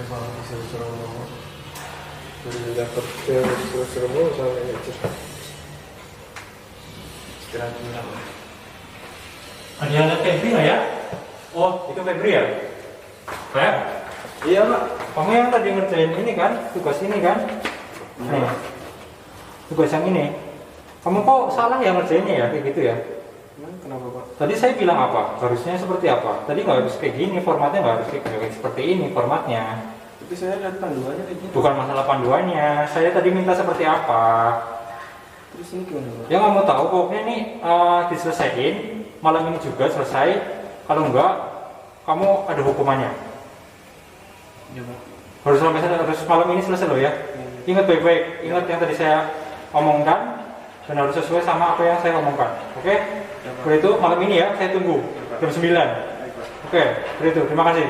malah disuruh ngomong dari dapat dia suruh ngomong sama manajer sekarang bilang Ada yang lihat Febri nggak ya? Oh, itu Febri ya? Feb? iya pak. Kamu yang tadi ngerjain ini kan? Tugas ini kan? Nih, tugas yang ini. Kamu kok salah ya ngerjainnya ya? Kayak gitu ya? Kenapa pak? Tadi saya bilang apa? Harusnya seperti apa? Tadi nggak harus kayak gini, formatnya nggak harus kayak seperti ini formatnya. Tapi saya lihat panduannya kayak gini. Bukan masalah panduannya, saya tadi minta seperti apa. Terus ini gimana pak? Ya nggak mau tahu, pokoknya ini diselesaikan malam ini juga selesai. Kalau enggak, kamu ada hukumannya. Iya pak. Harus malam ini selesai loh ya. Ingat baik-baik, ingat yang tadi saya omongkan dan harus sesuai sama apa yang saya omongkan. Oke? Seperti itu malam ini ya, saya tunggu jam 9. Baik pak. Oke, seperti itu. Terima kasih.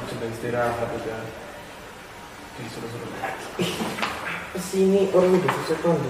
Sudah istirahat udah disuruh-suruh kesini orang udah susah pandu.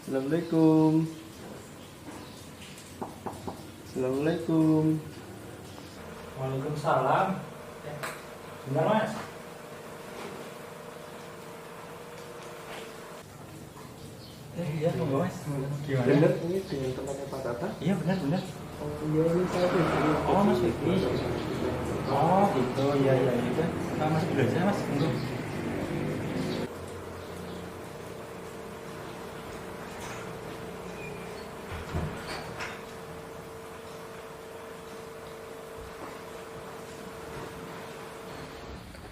Assalamualaikum. Assalamualaikum. Waalaikumsalam. Benar mas? Iya, monggo mas. Gimana? Bener ini dengan tempatnya Pak Tata? Iya benar. Oh iya ini saya Fikri. Oh mas Fikri. Oh gitu, iya itu. Mas dulu aja mas. Monggo.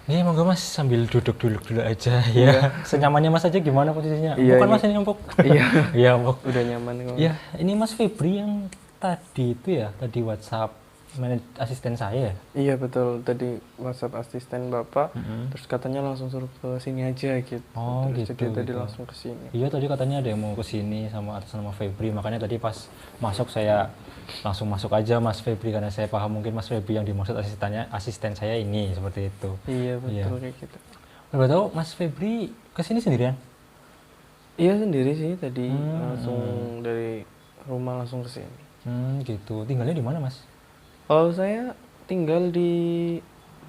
Ini monggo mas sambil duduk aja ya. Senyamannya mas aja gimana posisinya? Iya, Bukan iya. mas ini empuk. Iya. Iya empuk. Udah nyaman kok. Ya ini mas Febri yang tadi itu ya, tadi WhatsApp asisten saya. Iya betul. Tadi WhatsApp asisten Bapak, Mm-mm. terus katanya langsung suruh ke sini aja gitu. Oh, Terus gitu, jadi tadi gitu. langsung ke sini. Iya tadi katanya ada yang mau kesini sama atas nama Febri, makanya tadi pas masuk saya langsung masuk aja mas Febri karena saya paham mungkin mas Febri yang dimaksud asisten saya ini seperti itu. Iya betul Iya. kayak gitu. Udah tahu mas Febri kesini sendirian? Iya sendiri sih tadi Hmm. langsung dari rumah langsung ke sini. Gitu. Tinggalnya di mana mas? Kalau saya tinggal di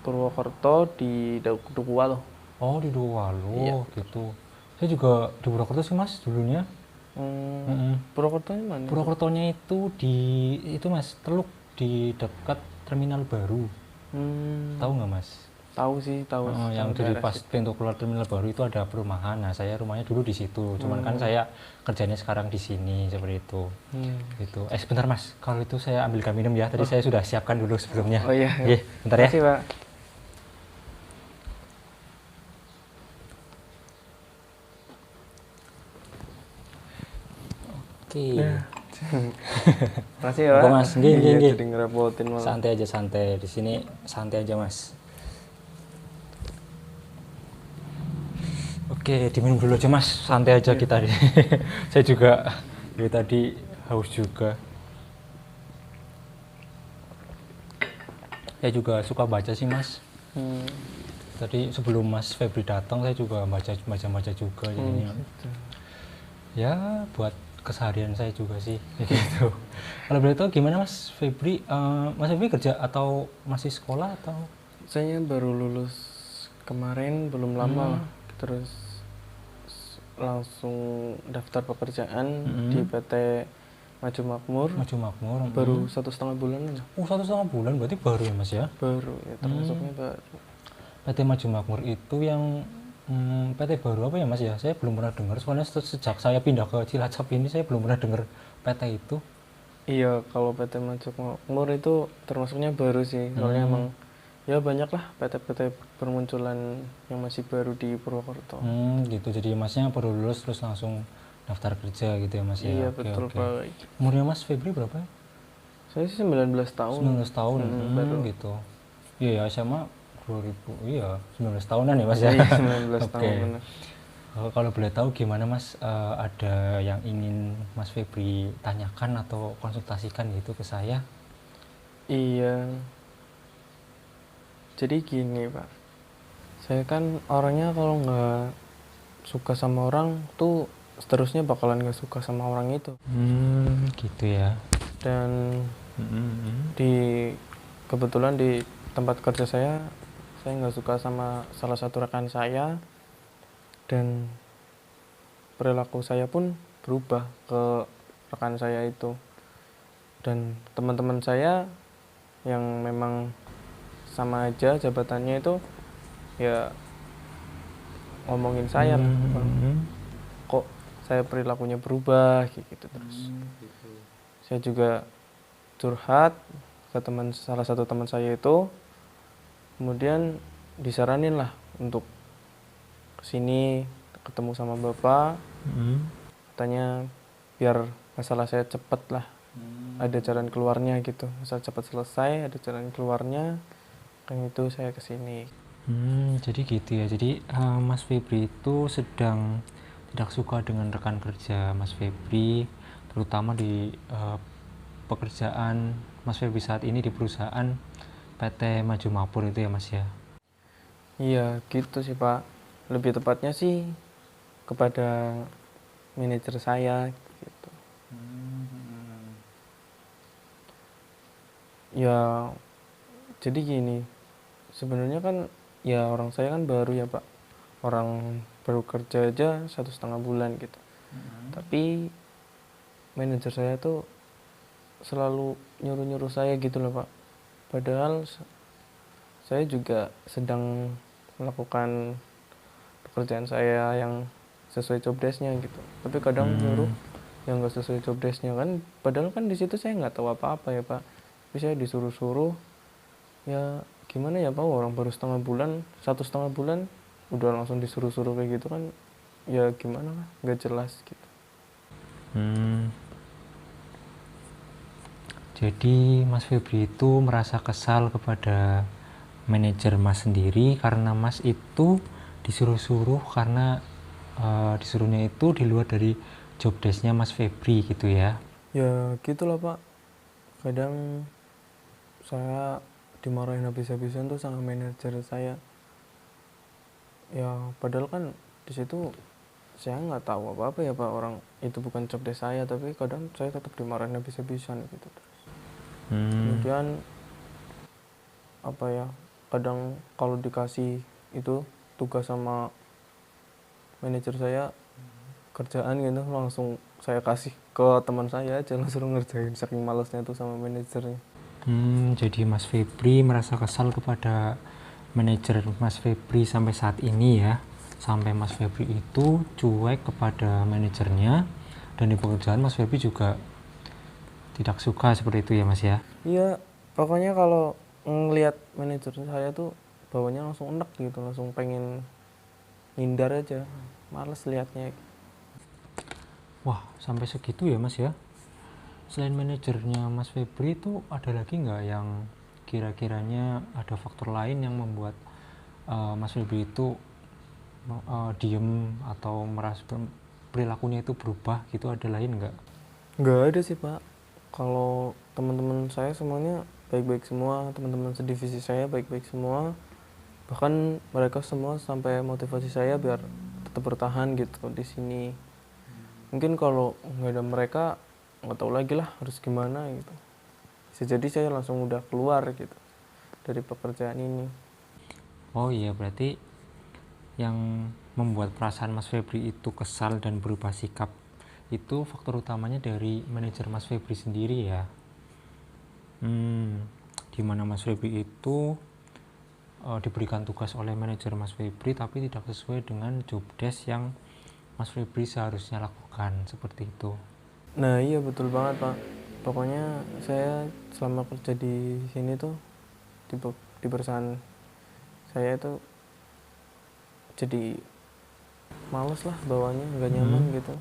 Purwokerto di Dukuwalo. Oh di Duwalu Iya. gitu. Saya juga di Purwokerto sih mas dulunya. Purwokerto mana? Purwokertonya itu itu mas Teluk di dekat terminal baru. Tahu nggak mas? Tahu sih, tahu. Yang tahu dari daerah pas situ. pintu keluar terminal baru itu ada perumahan. Nah saya rumahnya dulu di situ. Cuman kan saya kerjanya sekarang di sini seperti itu. Gitu. Sebentar mas, kalau itu saya ambilkan minum ya. Tadi saya sudah siapkan dulu sebelumnya. Oh iya. Iya, bentar ya. Makasih, Pak. Oke. Makasih ya, Pak. Apa, Mas? Nggih, nggih, Iya, nggih. jadi ngerepotin malah. Santai aja santai. Di sini santai aja mas. Oke, diminum dulu aja mas. Santai aja kita. Saya juga dari tadi haus juga. Saya juga suka baca sih mas. Tadi sebelum Mas Febri datang saya juga baca juga jadinya. Gitu. Ya buat keseharian saya juga sih gitu. Kalau boleh tahu gimana Mas Febri? Mas Febri kerja atau masih sekolah atau? Saya baru lulus kemarin, belum lama lah. Terus langsung daftar pekerjaan di PT Maju Makmur. Maju Makmur. Baru 1,5 bulan lah. 1,5 bulan berarti baru ya Mas ya? Baru ya, termasuknya baru. PT Maju Makmur itu yang PT baru apa ya Mas ya? Saya belum pernah dengar. Soalnya sejak saya pindah ke Cilacap ini saya belum pernah dengar PT itu. Iya, kalau PT Majok Makmur itu termasuknya baru sih. Soalnya emang ya banyak lah PT-PT bermunculan yang masih baru di Purwokerto. Gitu. Jadi masnya baru lulus terus langsung daftar kerja gitu ya mas ya. Iya, Oke, betul oke. Pak. Umurnya mas Febri berapa ya? Saya sih 19 tahun. 19 tahun. Baru. Gitu. Iya ya, SMA 2000. Iya, 19 tahunan ya mas ya. Iya, 19 Oke. tahun benar. Kalau boleh tahu gimana mas, ada yang ingin mas Febri tanyakan atau konsultasikan gitu ke saya? Iya. Jadi gini, Pak. Saya kan orangnya kalau nggak suka sama orang tuh seterusnya bakalan nggak suka sama orang itu. Gitu ya. Dan di kebetulan di tempat kerja saya nggak suka sama salah satu rekan saya, dan perilaku saya pun berubah ke rekan saya itu. Dan teman-teman saya yang memang sama aja jabatannya itu ya ngomongin saya lah, kok saya perilakunya berubah kayak gitu terus. Saya juga curhat ke salah satu teman saya itu, kemudian disaranin lah untuk kesini ketemu sama bapak. Katanya biar masalah saya cepet lah, ada jalan keluarnya gitu, masalah cepat selesai, ada jalan keluarnya, kan itu saya kesini. Jadi gitu ya. Jadi Mas Febri itu sedang tidak suka dengan rekan kerja Mas Febri, terutama di pekerjaan Mas Febri saat ini di perusahaan PT Maju Mapur itu ya Mas ya. Iya gitu sih Pak, lebih tepatnya sih kepada manajer saya gitu. Ya jadi gini, sebenarnya kan ya orang saya kan baru ya Pak, orang baru kerja aja 1,5 bulan gitu. Tapi manajer saya tuh selalu nyuruh-nyuruh saya gitu loh Pak, padahal saya juga sedang melakukan pekerjaan saya yang sesuai job desk-nya gitu, tapi kadang nyuruh yang nggak sesuai job desk-nya kan, padahal kan di situ saya nggak tahu apa-apa ya Pak, tapi saya disuruh-suruh. Ya gimana ya Pak, orang baru 1,5 bulan udah langsung disuruh-suruh kayak gitu kan, ya gimana lah, nggak jelas gitu. Jadi Mas Febri itu merasa kesal kepada manajer Mas sendiri karena Mas itu disuruh-suruh, karena disuruhnya itu di luar dari job desk-nya Mas Febri gitu ya. Ya gitulah Pak, kadang saya dimarahin habis-habisan tuh sama manajer saya. Ya padahal kan di situ saya nggak tahu apa-apa ya Pak, orang itu bukan job desk saya, tapi kadang saya tetap dimarahin habis-habisan gitu. Kemudian apa ya, kadang kalau dikasih itu tugas sama manajer saya, kerjaan gitu, langsung saya kasih ke teman saya aja, langsung ngerjain, saking malasnya tuh sama manajernya. Jadi Mas Febri merasa kesal kepada manajer Mas Febri sampai saat ini ya, sampai Mas Febri itu cuek kepada manajernya, dan di pekerjaan Mas Febri juga tidak suka seperti itu ya Mas ya. Iya, pokoknya kalau ngelihat manajer saya tuh bawahnya langsung enek gitu, langsung pengen hindar aja, males liatnya. Wah, sampai segitu ya Mas ya. Selain manajernya Mas Febri itu ada lagi nggak yang kira-kiranya ada faktor lain yang membuat Mas Febri itu diem atau merasa perilakunya itu berubah gitu, ada lain nggak? Nggak ada sih Pak, kalau teman-teman saya semuanya baik-baik semua, teman-teman sedivisi saya baik-baik semua, bahkan mereka semua sampai motivasi saya biar tetap bertahan gitu di sini. Mungkin kalau nggak ada mereka, nggak tahu lagi lah harus gimana gitu. Bisa jadi saya langsung udah keluar gitu dari pekerjaan ini. Oh iya, berarti yang membuat perasaan Mas Febri itu kesal dan berubah sikap itu faktor utamanya dari manajer Mas Febri sendiri ya. Dimana Mas Febri itu diberikan tugas oleh manajer Mas Febri tapi tidak sesuai dengan job desk yang Mas Febri seharusnya lakukan, seperti itu. Nah iya betul banget Pak, pokoknya saya selama kerja di sini tuh di perusahaan saya itu jadi males lah bawanya, nggak nyaman gitu.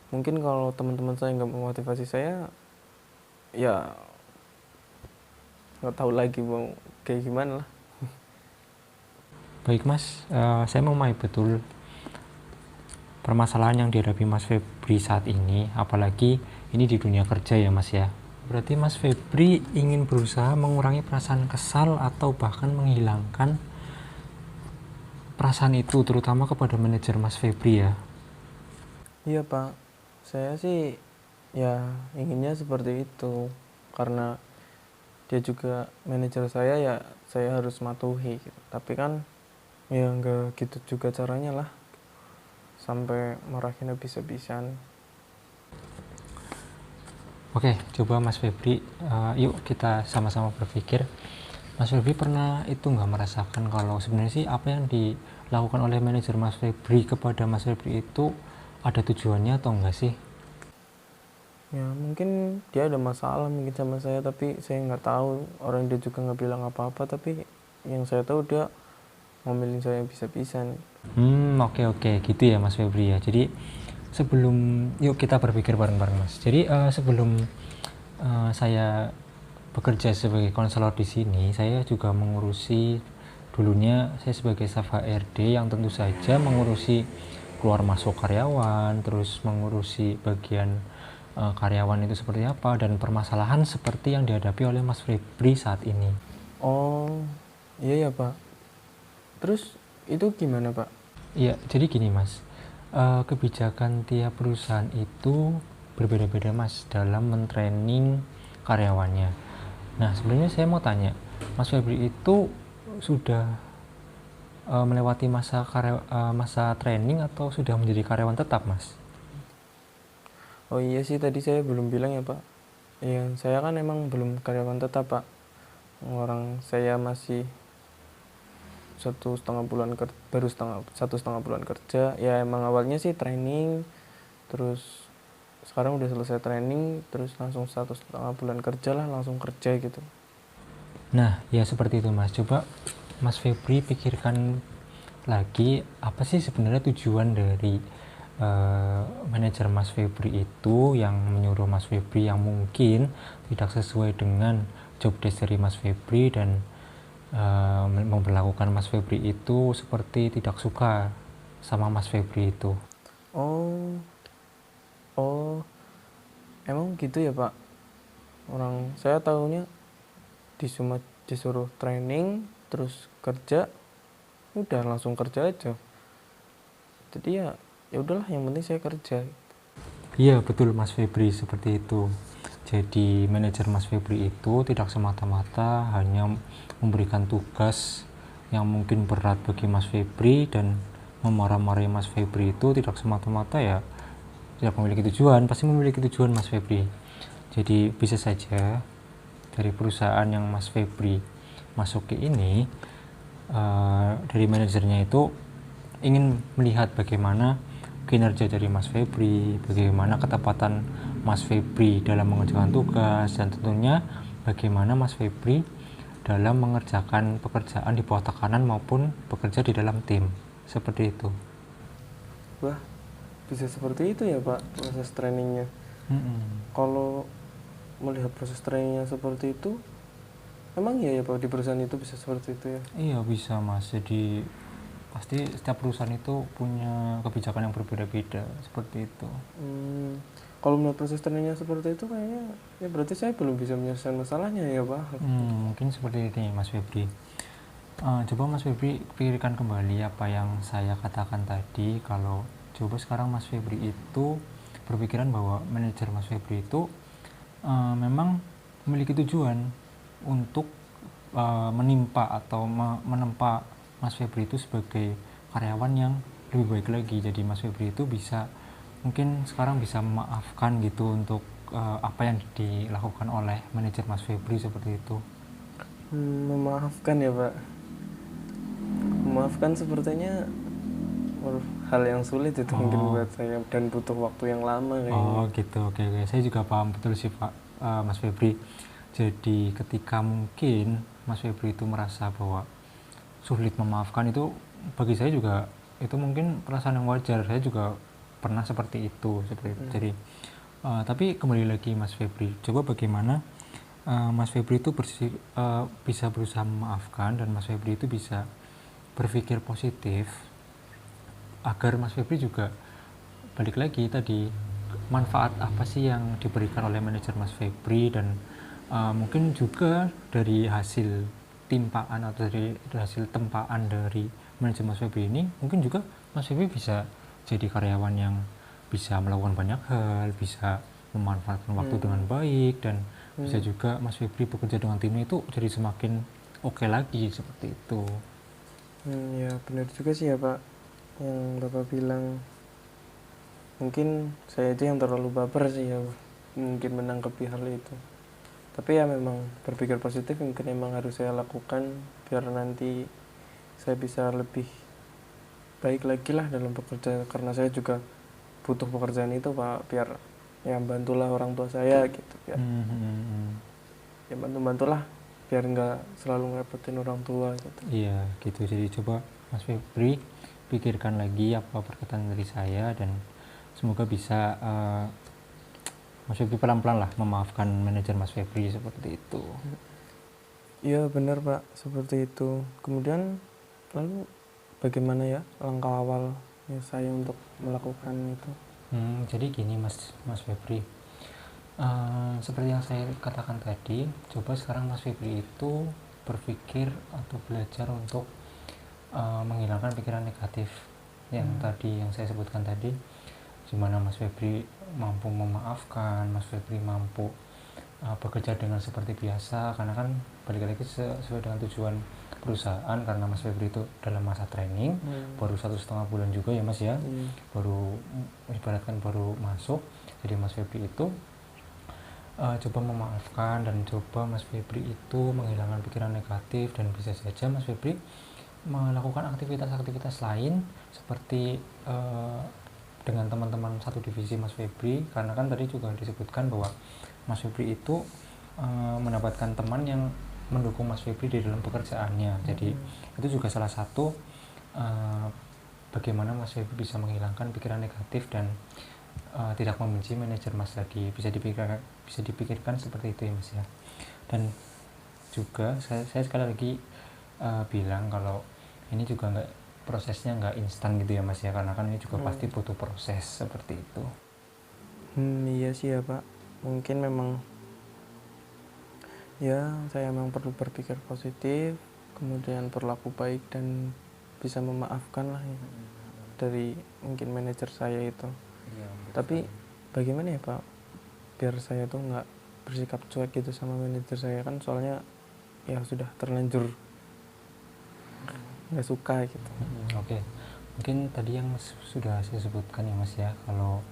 Mungkin kalau teman-teman saya nggak memotivasi saya, ya nggak tahu lagi mau kayak gimana lah. Baik Mas, saya memahami betul permasalahan yang dihadapi Mas Febri saat ini, apalagi ini di dunia kerja ya Mas ya. Berarti Mas Febri ingin berusaha mengurangi perasaan kesal atau bahkan menghilangkan perasaan itu, terutama kepada manajer Mas Febri ya. Iya Pak, saya sih ya inginnya seperti itu, karena dia juga manajer saya, ya saya harus matuhi gitu. Tapi kan ya nggak gitu juga caranya lah, sampai marahin habis-habisan. Oke, coba Mas Febri, yuk kita sama-sama berpikir. Mas Febri pernah itu nggak merasakan kalau sebenarnya sih apa yang dilakukan oleh manajer Mas Febri kepada Mas Febri itu ada tujuannya atau enggak sih? Ya mungkin dia ada masalah mungkin sama saya, tapi saya nggak tahu. Orang dia juga nggak bilang apa-apa, tapi yang saya tahu dia ngomelin saya bisa-bisan. Oke, gitu ya Mas Febri ya. Jadi sebelum, yuk kita berpikir bareng-bareng Mas. Jadi sebelum saya bekerja sebagai konselor di sini, saya juga mengurusi, dulunya saya sebagai staf HRD yang tentu saja mengurusi keluar masuk karyawan, terus mengurusi bagian karyawan itu seperti apa, dan permasalahan seperti yang dihadapi oleh Mas Febri saat ini. Oh iya ya Pak, terus itu gimana Pak? Iya, jadi gini Mas, kebijakan tiap perusahaan itu berbeda-beda Mas dalam mentraining karyawannya. Nah sebenarnya saya mau tanya, Mas Febri itu sudah melewati masa training atau sudah menjadi karyawan tetap Mas? Oh iya sih, tadi saya belum bilang ya Pak. Iya, saya kan emang belum karyawan tetap Pak. Orang saya masih 1,5 bulan kerja, baru 1,5 bulan kerja. Ya emang awalnya sih training, terus sekarang udah selesai training, terus langsung 1,5 bulan kerja lah, langsung kerja gitu. Nah ya seperti itu Mas, coba Mas Febri pikirkan lagi apa sih sebenarnya tujuan dari manajer Mas Febri itu yang menyuruh Mas Febri yang mungkin tidak sesuai dengan job desk dari Mas Febri, dan memperlakukan Mas Febri itu seperti tidak suka sama Mas Febri itu. Oh, emang gitu ya Pak? Orang saya tahunya disuruh training, terus kerja, udah langsung kerja aja. Jadi ya udahlah, yang penting saya kerja. Iya betul Mas Febri, seperti itu. Jadi manajer Mas Febri itu tidak semata-mata hanya memberikan tugas yang mungkin berat bagi Mas Febri dan memarah-marahi Mas Febri itu tidak semata-mata ya tidak memiliki tujuan, pasti memiliki tujuan Mas Febri. Jadi bisa saja dari perusahaan yang Mas Febri masuki ini, dari manajernya itu ingin melihat bagaimana kinerja dari Mas Febri, bagaimana ketepatan Mas Febri dalam mengerjakan tugas, dan tentunya bagaimana Mas Febri dalam mengerjakan pekerjaan di bawah tekanan maupun bekerja di dalam tim, seperti itu. Wah, bisa seperti itu ya Pak proses trainingnya. Kalau melihat proses trainingnya seperti itu, emang iya ya Pak di perusahaan itu bisa seperti itu ya? Iya bisa Mas, jadi pasti setiap perusahaan itu punya kebijakan yang berbeda-beda seperti itu. Kalau melihat proses trainingnya seperti itu, kayaknya ya berarti saya belum bisa menyelesaikan masalahnya ya Pak. Mungkin seperti ini Mas Febri. Coba Mas Febri pikirkan kembali apa yang saya katakan tadi, kalau coba sekarang Mas Febri itu berpikiran bahwa manajer Mas Febri itu memang memiliki tujuan untuk menimpa atau menempa Mas Febri itu sebagai karyawan yang lebih baik lagi. Jadi Mas Febri itu bisa, mungkin sekarang bisa memaafkan gitu untuk apa yang dilakukan oleh manajer Mas Febri seperti itu. Memaafkan ya Pak. Memaafkan sepertinya hal yang sulit itu mungkin Oh. buat saya dan butuh waktu yang lama kayaknya. Oh gitu, oke oke. Saya juga paham betul sih Pak, Mas Febri. Jadi ketika mungkin Mas Febri itu merasa bahwa sulit memaafkan itu, bagi saya juga itu mungkin perasaan yang wajar. Saya juga pernah seperti itu, seperti itu. Jadi tapi kembali lagi Mas Febri, coba bagaimana Mas Febri itu bisa berusaha memaafkan dan Mas Febri itu bisa berpikir positif agar Mas Febri juga balik lagi tadi, manfaat apa sih yang diberikan oleh manajer Mas Febri, dan mungkin juga dari hasil timpaan atau dari hasil tempaan dari manajer Mas Febri ini, mungkin juga Mas Febri bisa jadi karyawan yang bisa melakukan banyak hal, bisa memanfaatkan waktu dengan baik, dan bisa juga Mas Febri bekerja dengan timnya itu jadi semakin oke lagi, seperti itu. Ya benar juga sih ya Pak, yang Bapak bilang. Mungkin saya itu yang terlalu baper sih ya, mungkin menanggapi hal itu. Tapi ya memang berpikir positif mungkin memang harus saya lakukan biar nanti saya bisa lebih baik lagi lah dalam bekerja, karena saya juga butuh pekerjaan itu Pak, biar ya bantulah orang tua saya gitu, biar ya bantulah biar nggak selalu ngerepotin orang tua gitu. Iya gitu, jadi coba Mas Febri pikirkan lagi apa perkataan dari saya, dan semoga bisa Mas Febri pelan-pelan lah memaafkan manajer Mas Febri, seperti itu. Iya benar Pak, seperti itu. Kemudian lalu bagaimana ya langkah awal ya saya untuk melakukan itu? Jadi gini Mas Febri, seperti yang saya katakan tadi, coba sekarang Mas Febri itu berpikir atau belajar untuk menghilangkan pikiran negatif yang tadi yang saya sebutkan tadi, gimana Mas Febri mampu memaafkan, Mas Febri mampu bekerja dengan seperti biasa, karena kan balik lagi sesuai dengan tujuan perusahaan, karena Mas Febri itu dalam masa training baru 1,5 bulan juga ya Mas ya, baru ibaratkan baru masuk. Jadi Mas Febri itu coba memaafkan dan coba Mas Febri itu menghilangkan pikiran negatif, dan bisa saja Mas Febri melakukan aktivitas-aktivitas lain seperti dengan teman-teman satu divisi Mas Febri, karena kan tadi juga disebutkan bahwa Mas Febri itu mendapatkan teman yang mendukung Mas Febri di dalam pekerjaannya. Jadi itu juga salah satu bagaimana Mas Febri bisa menghilangkan pikiran negatif dan tidak membenci manajer Mas lagi. Bisa dipikirkan seperti itu ya Mas ya. Dan juga saya sekali lagi bilang kalau ini juga prosesnya nggak instan gitu ya Mas ya, karena kan ini juga pasti butuh proses seperti itu. Iya sih ya Pak, mungkin memang ya saya memang perlu berpikir positif, kemudian berlaku baik dan bisa memaafkan lah ya, dari mungkin manajer saya itu. Tapi bagaimana ya Pak biar saya tuh nggak bersikap cuek gitu sama manajer saya, kan soalnya ya sudah terlanjur nggak suka gitu. Oke. Mungkin tadi yang sudah saya sebutkan ya Mas ya, kalau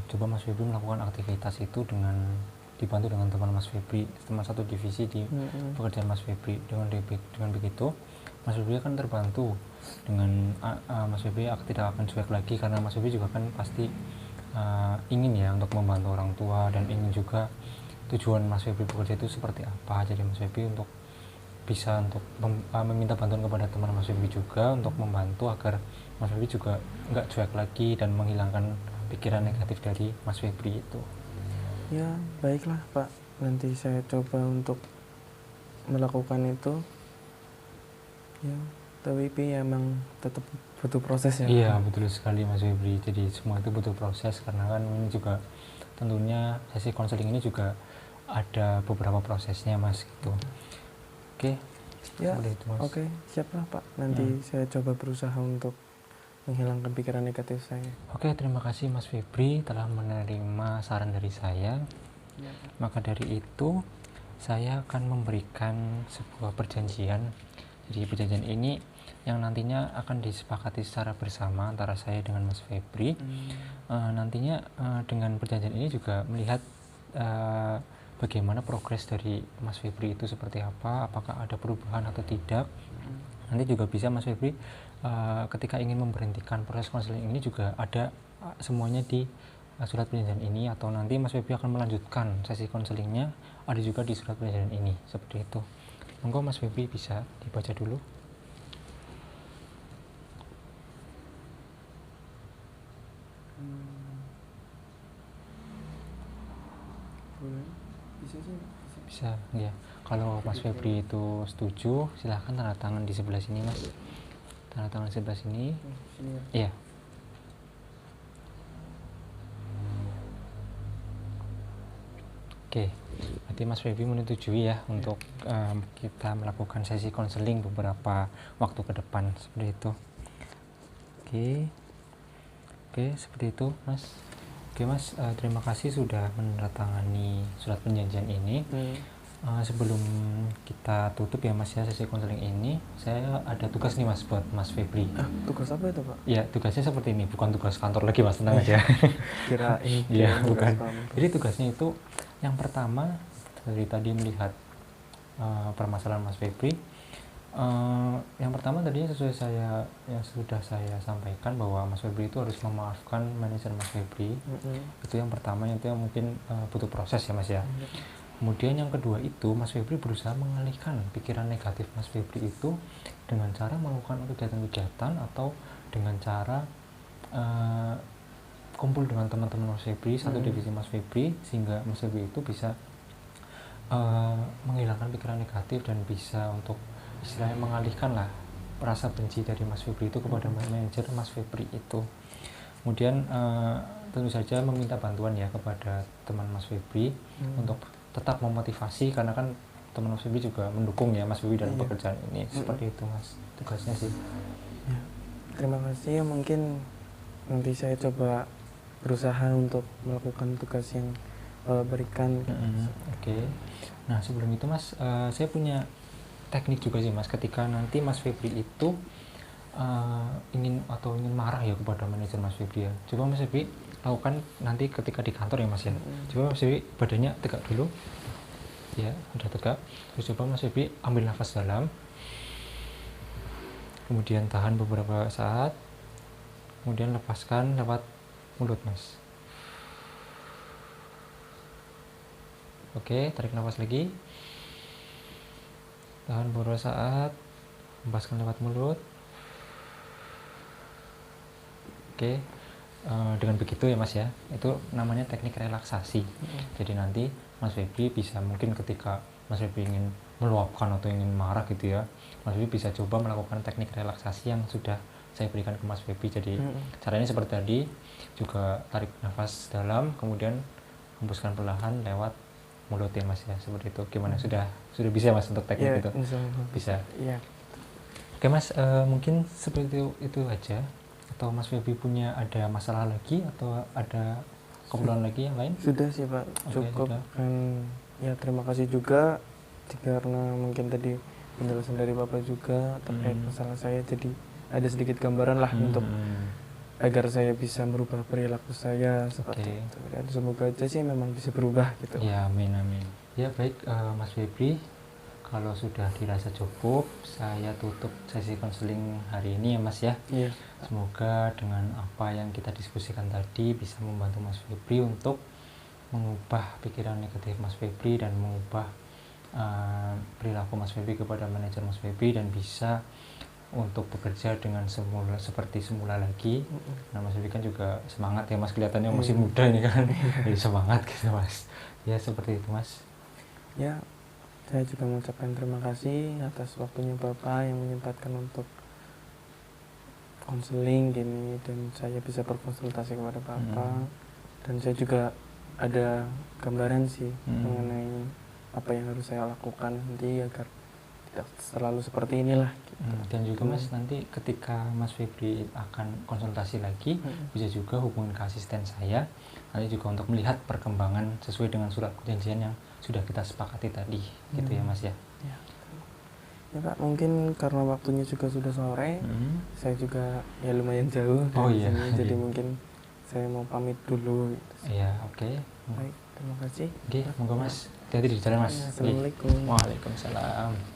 coba Mas Febri melakukan aktivitas itu dengan dibantu dengan teman Mas Febri, teman satu divisi di pekerjaan Mas Febri. Dengan begitu Mas Febri akan terbantu dengan Mas Febri tidak akan cuek lagi, karena Mas Febri juga kan pasti ingin ya untuk membantu orang tua, dan ingin juga tujuan Mas Febri bekerja itu seperti apa. Jadi Mas Febri untuk bisa untuk meminta bantuan kepada teman Mas Febri juga untuk membantu agar Mas Febri juga nggak cuek lagi dan menghilangkan pikiran negatif dari Mas Febri itu. Ya baiklah Pak, nanti saya coba untuk melakukan itu ya, tapi emang tetap butuh proses ya. Iya betul sekali Mas Febri, jadi semua itu butuh proses, karena kan ini juga tentunya sesi konseling ini juga ada beberapa prosesnya Mas gitu. Oke ya, itu Mas. Oke, siaplah Pak, nanti saya coba berusaha untuk menghilangkan pikiran negatif saya. Oke, terima kasih Mas Febri telah menerima saran dari saya. Maka dari itu saya akan memberikan sebuah perjanjian. Jadi perjanjian ini yang nantinya akan disepakati secara bersama antara saya dengan Mas Febri. Nantinya dengan perjanjian ini juga melihat bagaimana progres dari Mas Febri itu seperti apa, apakah ada perubahan atau tidak. Nanti juga bisa Mas Febri ketika ingin memberhentikan proses konseling ini juga ada semuanya di surat perjanjian ini, atau nanti Mas Febri akan melanjutkan sesi konselingnya ada juga di surat perjanjian ini, seperti itu. Monggo Mas Febri bisa dibaca dulu. Bisa ya. Kalau Mas Febri itu setuju, silahkan tanda tangan di sebelah sini Mas. Tanda tangan sebelah sini. Iya. Oke, berarti Mas Febri menyetujui ya untuk kita melakukan sesi konseling beberapa waktu ke depan, seperti itu. Oke, seperti itu Mas. Oke Mas, terima kasih sudah menandatangani surat perjanjian ini. Sebelum kita tutup ya Mas ya sesi konseling ini, saya ada tugas nih Mas buat Mas Febri. Tugas apa itu Pak? Ya, tugasnya seperti ini, bukan tugas kantor lagi Mas, tenang aja. Kirain. Iya, bukan. Jadi tugasnya itu yang pertama, dari tadi melihat permasalahan Mas Febri, yang pertama tadinya sesuai yang sudah saya sampaikan bahwa Mas Febri itu harus memaafkan manajer Mas Febri. Itu yang pertama, yang itu yang mungkin butuh proses ya Mas ya. Kemudian yang kedua itu Mas Febri berusaha mengalihkan pikiran negatif Mas Febri itu dengan cara melakukan kegiatan-kegiatan atau dengan cara kumpul dengan teman-teman Mas Febri, satu divisi Mas Febri, sehingga Mas Febri itu bisa menghilangkan pikiran negatif dan bisa untuk istilahnya mengalihkan lah rasa benci dari Mas Febri itu kepada manajer Mas Febri itu. Kemudian tentu saja meminta bantuan ya kepada teman Mas Febri untuk tetap memotivasi, karena kan teman Mas Febri juga mendukung ya Mas Febri dalam pekerjaan ini. Seperti itu Mas tugasnya sih. Ya, terima kasih. Mungkin nanti saya coba berusaha untuk melakukan tugas yang berikan. Oke. Nah sebelum itu Mas, saya punya teknik juga sih Mas, ketika nanti Mas Febri itu ingin marah ya kepada manajer Mas Febri ya. Coba Mas Febri lakukan nanti ketika di kantor ya Mas ya. Coba Mas Febri badannya tegak dulu. Ya, udah tegak. Terus coba Mas Febri ambil nafas dalam. Kemudian tahan beberapa saat. Kemudian lepaskan lewat mulut Mas. Oke, tarik nafas lagi. Tahan beberapa saat. Lepaskan lewat mulut. Oke. Dengan begitu ya Mas ya, itu namanya teknik relaksasi. Jadi nanti Mas Febri bisa, mungkin ketika Mas Febri ingin meluapkan atau ingin marah gitu ya, Mas Febri bisa coba melakukan teknik relaksasi yang sudah saya berikan ke Mas Febri. Jadi caranya seperti tadi, juga tarik nafas dalam, kemudian hembuskan perlahan lewat mulut ya Mas ya, seperti itu. Gimana, sudah bisa Mas untuk teknik itu? Bisa. Iya. Oke Mas, mungkin seperti itu aja. Atau Mas Febri punya ada masalah lagi atau ada keperluan lagi yang lain? Sudah sih Pak, cukup. Ya terima kasih juga karena mungkin tadi penjelasan dari Bapak juga terkait masalah saya, jadi ada sedikit gambaran lah untuk agar saya bisa merubah perilaku saya seperti itu. Dan semoga aja sih memang bisa berubah gitu. Ya, amin. Ya baik Mas Febri, kalau sudah dirasa cukup, saya tutup sesi konseling hari ini ya Mas ya. Iya. Semoga dengan apa yang kita diskusikan tadi bisa membantu Mas Febri untuk mengubah pikiran negatif Mas Febri dan mengubah perilaku Mas Febri kepada manajer Mas Febri, dan bisa untuk bekerja dengan seperti semula lagi. Nah Mas Febri kan juga semangat ya Mas, kelihatannya masih muda ini kan. Jadi semangat gitu Mas. Ya seperti itu Mas. Ya, saya juga mengucapkan terima kasih atas waktunya Bapak yang menyempatkan untuk konseling gini, dan saya bisa berkonsultasi kepada Bapak. Dan saya juga ada gambaran sih mengenai apa yang harus saya lakukan nanti agar tidak selalu seperti inilah gitu. Dan juga Mas, nanti ketika Mas Febri akan konsultasi lagi, bisa juga hubungi ke asisten saya nanti juga untuk melihat perkembangan sesuai dengan surat perjanjian yang sudah kita sepakati tadi, gitu ya Mas ya. Ya Pak, mungkin karena waktunya juga sudah sore, saya juga ya lumayan jauh dari sini, jadi mungkin saya mau pamit dulu gitu. Iya, oke. Baik, terima kasih. Oke, monggo Mas. Hati-hati di jalan Mas. Assalamualaikum. Waalaikumsalam.